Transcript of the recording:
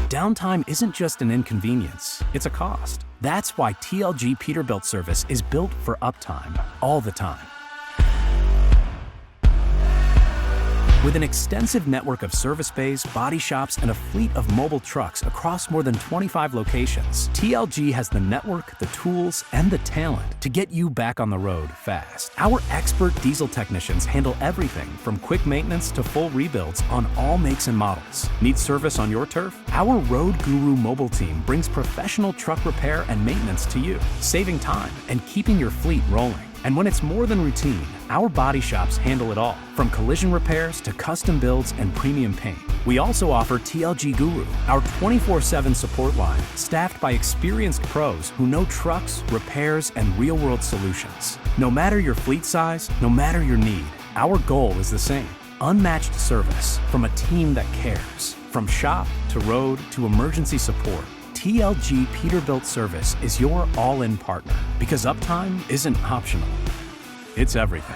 Downtime isn't just an inconvenience, it's a cost. That's why TLG Peterbilt service is built for uptime, all the time. With an extensive network of service bays, body shops, and a fleet of mobile trucks across more than 25 locations, TLG has the network, the tools, and the talent to get you back on the road fast. Our expert diesel technicians handle everything from quick maintenance to full rebuilds on all makes and models. Need service on your turf? Our Road Guru mobile team brings professional truck repair and maintenance to you, saving time and keeping your fleet rolling. And when it's more than routine, our body shops handle it all, from collision repairs to custom builds and premium paint. We also offer TLG Guru, our 24/7 support line, staffed by experienced pros who know trucks, repairs, and real-world solutions. No matter your fleet size, no matter your need, our goal is the same: unmatched service from a team that cares. From shop to road to emergency support, TLG Peterbilt service is your all-in partner, because uptime isn't optional. It's everything.